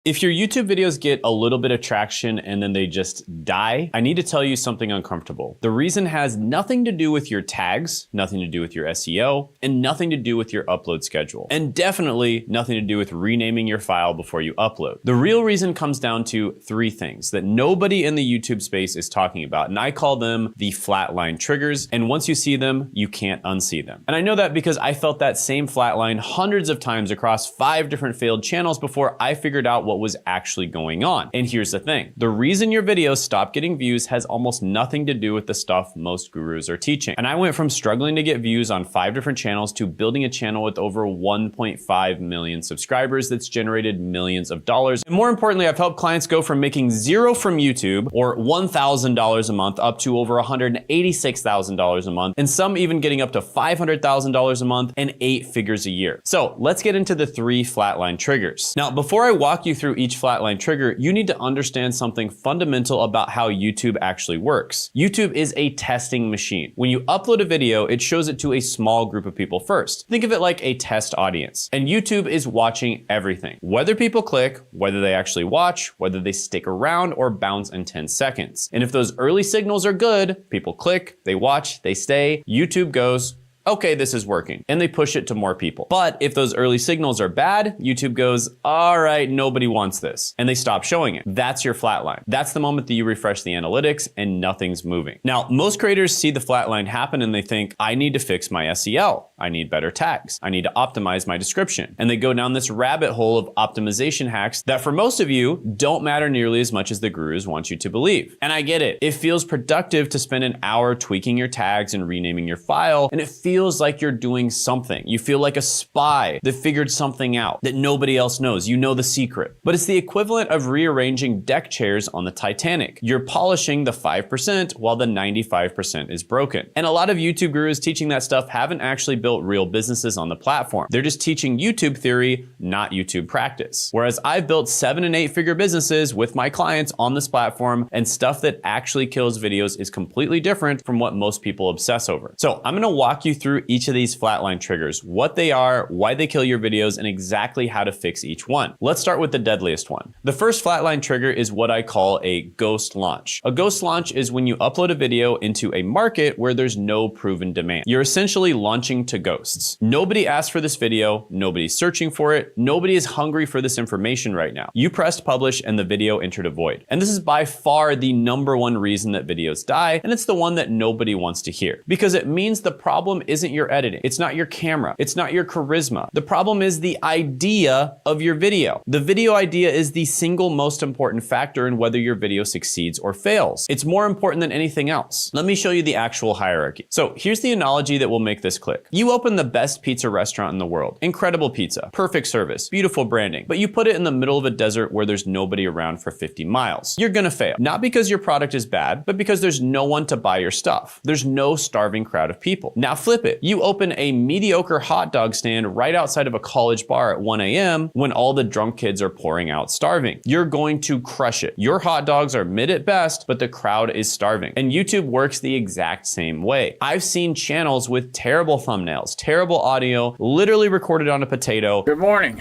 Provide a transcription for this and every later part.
If your YouTube videos get a little bit of traction and then they just die, I need to tell you something uncomfortable. The reason has nothing to do with your tags, nothing to do with your SEO, and nothing to do with your upload schedule. And definitely nothing to do with renaming your file before you upload. The real reason comes down to three things that nobody in the YouTube space is talking about, and I call them the flatline triggers. And once you see them, you can't unsee them. And I know that because I felt that same flatline hundreds of times across 5 different failed channels before I figured out what was actually going on. And here's the thing. The reason your videos stop getting views has almost nothing to do with the stuff most gurus are teaching. And I went from struggling to get views on 5 different channels to building a channel with over 1.5 million subscribers that's generated millions of dollars. And more importantly, I've helped clients go from making zero from YouTube or $1,000 a month up to over $186,000 a month, and some even getting up to $500,000 a month and 8 figures a year. So let's get into the 3 flatline triggers. Now, before I walk you through each flatline trigger, you need to understand something fundamental about how YouTube actually works. YouTube is a testing machine. When you upload a video, it shows it to a small group of people first. Think of it like a test audience. And YouTube is watching everything. Whether people click, whether they actually watch, whether they stick around or bounce in 10 seconds. And if those early signals are good, people click, they watch, they stay, YouTube goes, okay, this is working, and they push it to more people. But if those early signals are bad, YouTube goes, all right, nobody wants this, and they stop showing it. That's your flatline. That's the moment that you refresh the analytics and nothing's moving. Now, most creators see the flatline happen and they think, I need to fix my SEO. I need better tags. I need to optimize my description. And they go down this rabbit hole of optimization hacks that for most of you don't matter nearly as much as the gurus want you to believe. And I get it. It feels productive to spend an hour tweaking your tags and renaming your file, and it feels like you're doing something. You feel like a spy that figured something out that nobody else knows. You know the secret. But it's the equivalent of rearranging deck chairs on the Titanic. You're polishing the 5% while the 95% is broken. And a lot of YouTube gurus teaching that stuff haven't actually built real businesses on the platform. They're just teaching YouTube theory, not YouTube practice. Whereas I've built 7- and 8-figure businesses with my clients on this platform, and stuff that actually kills videos is completely different from what most people obsess over. So I'm gonna walk you through each of these flatline triggers, what they are, why they kill your videos, and exactly how to fix each one. Let's start with the deadliest one. The first flatline trigger is what I call a ghost launch. A ghost launch is when you upload a video into a market where there's no proven demand. You're essentially launching to ghosts. Nobody asked for this video, nobody's searching for it, nobody is hungry for this information right now. You pressed publish and the video entered a void. And this is by far the #1 reason that videos die, and it's the one that nobody wants to hear. Because it means the problem isn't your editing. It's not your camera. It's not your charisma. The problem is the idea of your video. The video idea is the single most important factor in whether your video succeeds or fails. It's more important than anything else. Let me show you the actual hierarchy. So here's the analogy that will make this click. You open the best pizza restaurant in the world. Incredible pizza, perfect service, beautiful branding, but you put it in the middle of a desert where there's nobody around for 50 miles. You're gonna fail. Not because your product is bad, but because there's no one to buy your stuff. There's no starving crowd of people. Now flip it. You open a mediocre hot dog stand right outside of a college bar at 1 a.m. when all the drunk kids are pouring out starving. You're going to crush it. Your hot dogs are mid at best, but the crowd is starving. And YouTube works the exact same way. I've seen channels with terrible thumbnails, terrible audio, literally recorded on a potato. Good morning.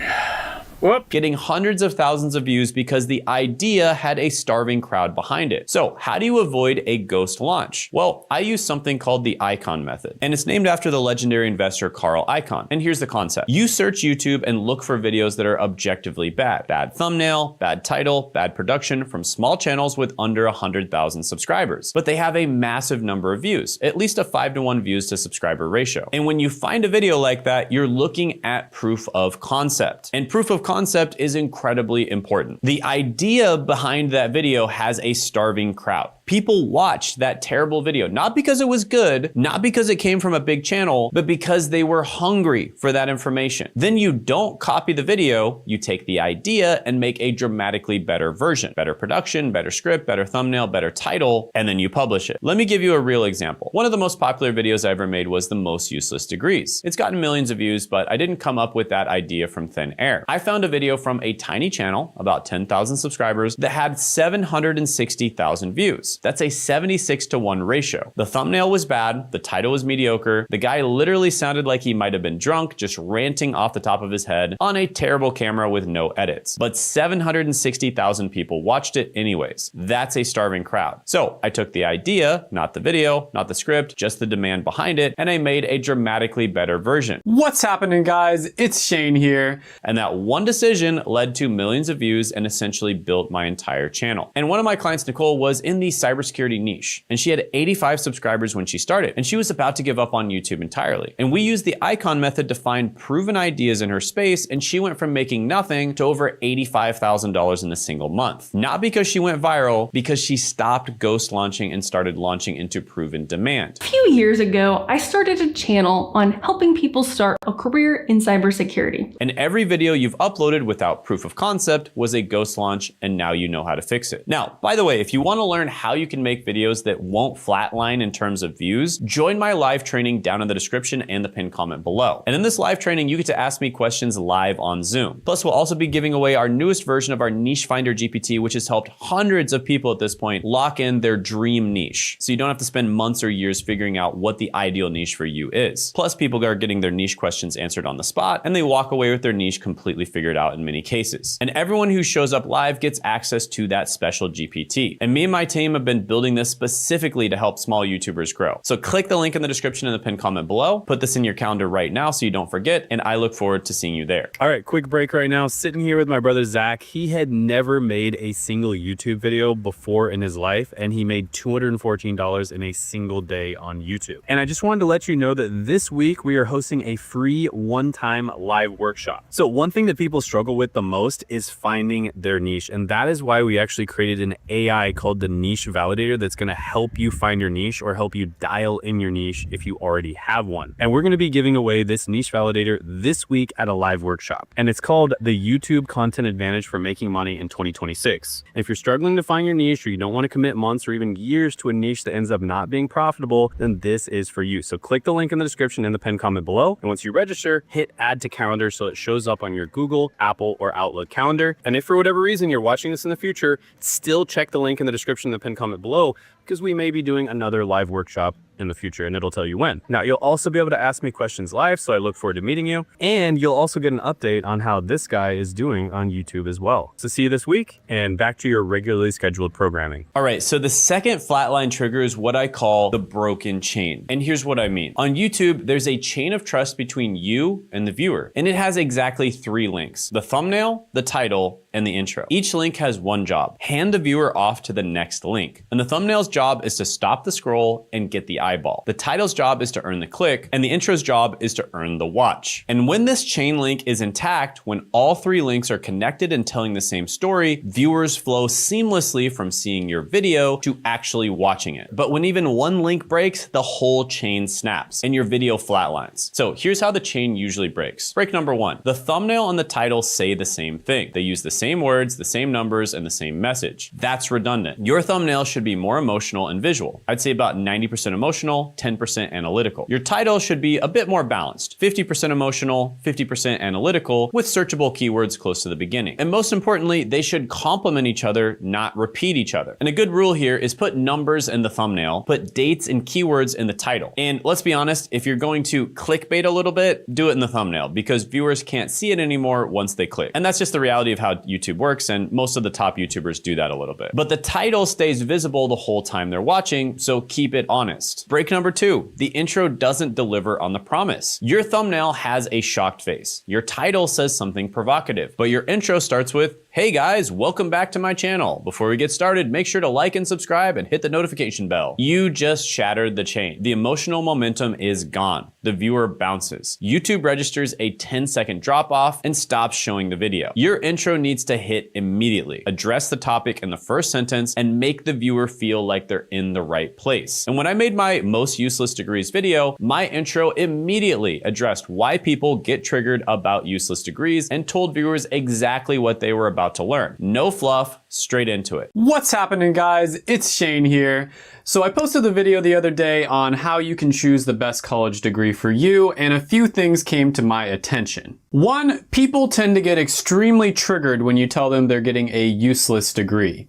Whoop. Getting hundreds of thousands of views because the idea had a starving crowd behind it. So how do you avoid a ghost launch? Well, I use something called the Icon method, and it's named after the legendary investor Carl Icahn. And here's the concept. You search YouTube and look for videos that are objectively bad. Bad thumbnail, bad title, bad production from small channels with under 100,000 subscribers. But they have a massive number of views, at least a 5-to-1 views to subscriber ratio. And when you find a video like that, you're looking at proof of concept. And proof of concept is incredibly important. The idea behind that video has a starving crowd. People watched that terrible video, not because it was good, not because it came from a big channel, but because they were hungry for that information. Then you don't copy the video, you take the idea and make a dramatically better version. Better production, better script, better thumbnail, better title, and then you publish it. Let me give you a real example. One of the most popular videos I ever made was the most useless degrees. It's gotten millions of views, but I didn't come up with that idea from thin air. I found a video from a tiny channel, about 10,000 subscribers, that had 760,000 views. views. That's a 76-to-1 ratio. The thumbnail was bad, the title was mediocre, the guy literally sounded like he might have been drunk, just ranting off the top of his head on a terrible camera with no edits. But 760,000 people watched it anyways. That's a starving crowd. So I took the idea, not the video, not the script, just the demand behind it, and I made a dramatically better version. What's happening, guys? It's Shane here. And that one decision led to millions of views and essentially built my entire channel. And one of my clients, Nicole, was in the cybersecurity niche, and she had 85 subscribers when she started, and she was about to give up on YouTube entirely. And we used the icon method to find proven ideas in her space, and she went from making nothing to over $85,000 in a single month. Not because she went viral, because she stopped ghost launching and started launching into proven demand. A few years ago, I started a channel on helping people start a career in cybersecurity. And every video you've uploaded without proof of concept was a ghost launch, and now you know how to fix it. Now, by the way, if you want to learn how you can make videos that won't flatline in terms of views, join my live training down in the description and the pinned comment below. And in this live training, you get to ask me questions live on Zoom. Plus, we'll also be giving away our newest version of our Niche Finder GPT, which has helped hundreds of people at this point lock in their dream niche. So you don't have to spend months or years figuring out what the ideal niche for you is. Plus, people are getting their niche questions answered on the spot, and they walk away with their niche completely figured out in many cases. And everyone who shows up live gets access to that special GPT. And me and my team have been building this specifically to help small YouTubers grow. So click the link in the description and the pinned comment below. Put this in your calendar right now so you don't forget, and I look forward to seeing you there. All right, quick break right now. Sitting here with my brother Zach. He had never made a single YouTube video before in his life, and he made $214 in a single day on YouTube. And I just wanted to let you know that this week we are hosting a free one-time live workshop. So one thing that people struggle with the most is finding their niche, and that is why we actually created an AI called the Niche Validator that's going to help you find your niche or help you dial in your niche if you already have one. And we're going to be giving away this Niche Validator this week at a live workshop, and it's called the YouTube Content Advantage for Making Money in 2026. And if you're struggling to find your niche, or you don't want to commit months or even years to a niche that ends up not being profitable, then this is for you. So click the link in the description and the pinned comment below, and once you register, hit add to calendar so it shows up on your Google, Apple, or Outlook calendar. And if for whatever reason you're watching this in the future, still check the link in the description and the pinned comment below, because we may be doing another live workshop in the future, and it'll tell you when. Now, you'll also be able to ask me questions live, so I look forward to meeting you. And you'll also get an update on how this guy is doing on YouTube as well. So see you this week, and back to your regularly scheduled programming. All right, so the second flatline trigger is what I call the broken chain. And here's what I mean. On YouTube, there's a chain of trust between you and the viewer, and it has exactly 3 links: the thumbnail, the title, and the intro. Each link has one job: hand the viewer off to the next link. And the thumbnail's job is to stop the scroll and get the eyeball. The title's job is to earn the click, and the intro's job is to earn the watch. And when this chain link is intact, when all 3 links are connected and telling the same story, viewers flow seamlessly from seeing your video to actually watching it. But when even one link breaks, the whole chain snaps and your video flatlines. So here's how the chain usually breaks. Break number 1. The thumbnail and the title say the same thing. They use the same words, the same numbers, and the same message. That's redundant. Your thumbnail should be more emotional and visual. I'd say about 90% emotional, 10% analytical. Your title should be a bit more balanced, 50% emotional, 50% analytical, with searchable keywords close to the beginning. And most importantly, they should complement each other, not repeat each other. And a good rule here is put numbers in the thumbnail, put dates and keywords in the title. And let's be honest, if you're going to clickbait a little bit, do it in the thumbnail, because viewers can't see it anymore once they click. And that's just the reality of how YouTube works, and most of the top YouTubers do that a little bit. But the title stays visible the whole time they're watching, so keep it honest. Break number 2, the intro doesn't deliver on the promise. Your thumbnail has a shocked face. Your title says something provocative, but your intro starts with, "Hey guys, welcome back to my channel. Before we get started, make sure to like and subscribe and hit the notification bell." You just shattered the chain. The emotional momentum is gone. The viewer bounces. YouTube registers a 10-second drop off and stops showing the video. Your intro needs to hit immediately. Address the topic in the first sentence and make the viewer feel like they're in the right place. And when I made my most useless degrees video, my intro immediately addressed why people get triggered about useless degrees and told viewers exactly what they were about to learn. No fluff, straight into it. What's happening, guys? It's Shane here. So I posted the video the other day on how you can choose the best college degree for you, and a few things came to my attention. 1, people tend to get extremely triggered when you tell them they're getting a useless degree.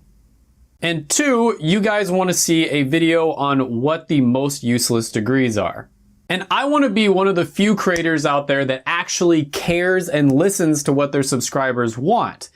And 2, you guys want to see a video on what the most useless degrees are. And I want to be one of the few creators out there that actually cares and listens to what their subscribers want.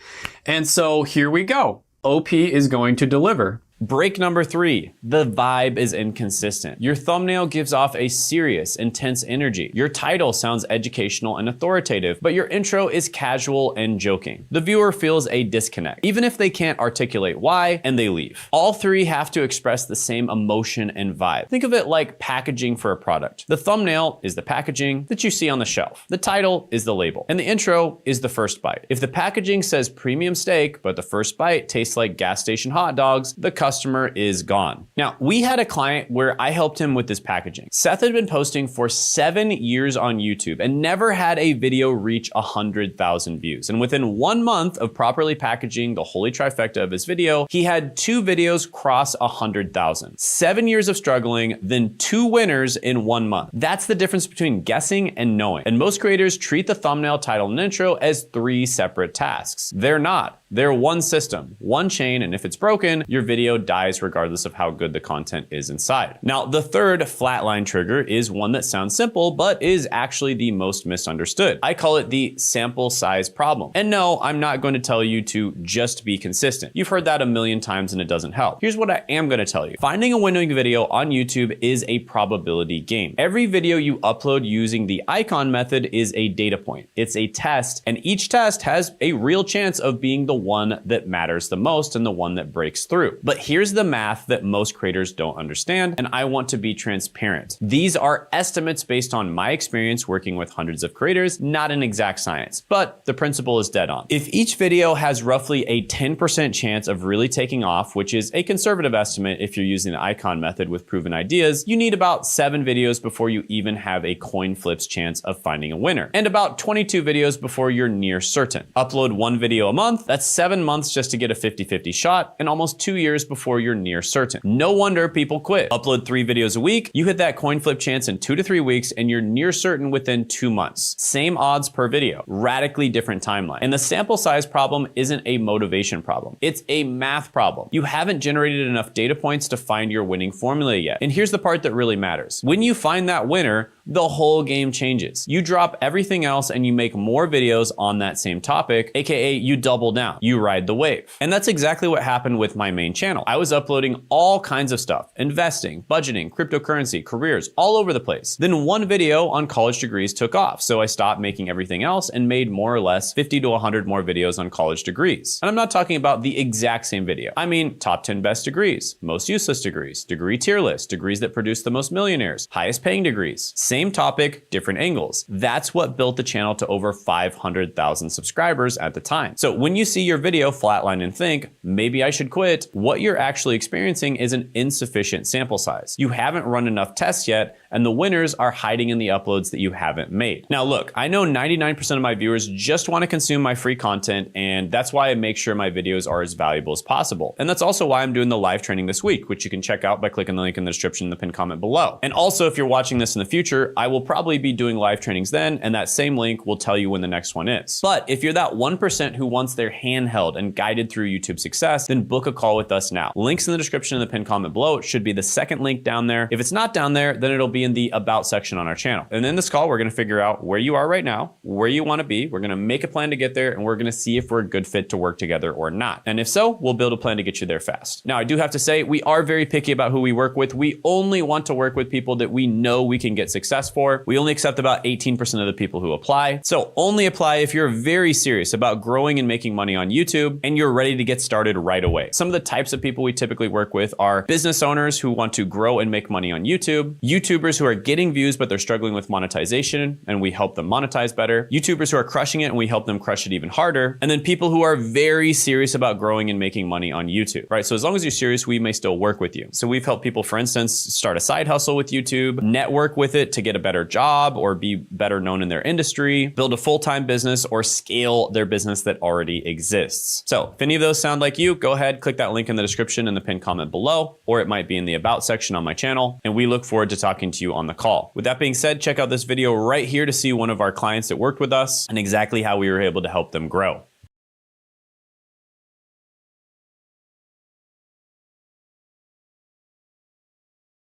And so here we go. OP is going to deliver. Break number 3, the vibe is inconsistent. Your thumbnail gives off a serious, intense energy. Your title sounds educational and authoritative, but your intro is casual and joking. The viewer feels a disconnect, even if they can't articulate why, and they leave. All 3 have to express the same emotion and vibe. Think of it like packaging for a product. The thumbnail is the packaging that you see on the shelf. The title is the label, and the intro is the first bite. If the packaging says premium steak, but the first bite tastes like gas station hot dogs, the customer is gone. Now, we had a client where I helped him with this packaging. Seth had been posting for 7 years on YouTube and never had a video reach 100,000 views. And within 1 month of properly packaging the holy trifecta of his video, he had 2 videos cross 100,000. 7 years of struggling, then 2 winners in 1 month. That's the difference between guessing and knowing. And most creators treat the thumbnail, title, and intro as 3 separate tasks. They're not. They're one system, one chain, and if it's broken, your video dies regardless of how good the content is inside. Now, the third flatline trigger is one that sounds simple, but is actually the most misunderstood. I call it the sample size problem. And no, I'm not going to tell you to just be consistent. You've heard that a million times and it doesn't help. Here's what I am going to tell you. Finding a winning video on YouTube is a probability game. Every video you upload using the icon method is a data point. It's a test, and each test has a real chance of being the one that matters the most and the one that breaks through. But here's the math that most creators don't understand, and I want to be transparent. These are estimates based on my experience working with hundreds of creators, not an exact science, but the principle is dead on. If each video has roughly a 10% chance of really taking off, which is a conservative estimate if you're using the icon method with proven ideas, you need about 7 videos before you even have a coin flips chance of finding a winner, and about 22 videos before you're near certain. Upload 1 video a month, that's 7 months just to get a 50-50 shot, and almost 2 years before you're near certain. No wonder people quit. Upload 3 videos a week, you hit that coin flip chance in 2 to 3 weeks, and you're near certain within 2 months. Same odds per video, radically different timeline. And the sample size problem isn't a motivation problem. It's a math problem. You haven't generated enough data points to find your winning formula yet. And here's the part that really matters. When you find that winner, the whole game changes. You drop everything else and you make more videos on that same topic, aka you double down, you ride the wave. And that's exactly what happened with my main channel. I was uploading all kinds of stuff, investing, budgeting, cryptocurrency, careers, all over the place. Then one video on college degrees took off, so I stopped making everything else and made more or less 50 to 100 more videos on college degrees. And I'm not talking about the exact same video. I mean top 10 best degrees, most useless degrees, degree tier list, degrees that produce the most millionaires, highest paying degrees. Same topic, different angles. That's what built the channel to over 500,000 subscribers at the time. So when you see your video flatline and think, maybe I should quit, what you're actually experiencing is an insufficient sample size. You haven't run enough tests yet, and the winners are hiding in the uploads that you haven't made. Now look, I know 99% of my viewers just want to consume my free content, and that's why I make sure my videos are as valuable as possible. And that's also why I'm doing the live training this week, which you can check out by clicking the link in the description in the pinned comment below. And also, if you're watching this in the future, I will probably be doing live trainings then, and that same link will tell you when the next one is. But if you're that 1% who wants their hand held and guided through YouTube success, then book a call with us now. Links in the description in the pinned comment below. It should be the second link down there. If it's not down there, then it'll be in the About section on our channel. And in this call, we're gonna figure out where you are right now, where you wanna be. We're gonna make a plan to get there, and we're gonna see if we're a good fit to work together or not. And if so, we'll build a plan to get you there fast. Now, I do have to say, we are very picky about who we work with. We only want to work with people that we know we can get success for. We only accept about 18% of the people who apply. So only apply if you're very serious about growing and making money on YouTube and you're ready to get started right away. Some of the types of people we typically work with are business owners who want to grow and make money on YouTube, YouTubers who are getting views but they're struggling with monetization and we help them monetize better, YouTubers who are crushing it and we help them crush it even harder, and then people who are very serious about growing and making money on YouTube, right? So as long as you're serious, we may still work with you. So we've helped people, for instance, start a side hustle with YouTube, network with it to get a better job or be better known in their industry, build a full-time business, or scale their business that already exists. So if any of those sound like you, go ahead, click that link in the description in the pinned comment below, or it might be in the About section on my channel, and we look forward to talking to you on the call. With that being said, check out this video right here to see one of our clients that worked with us and exactly how we were able to help them grow.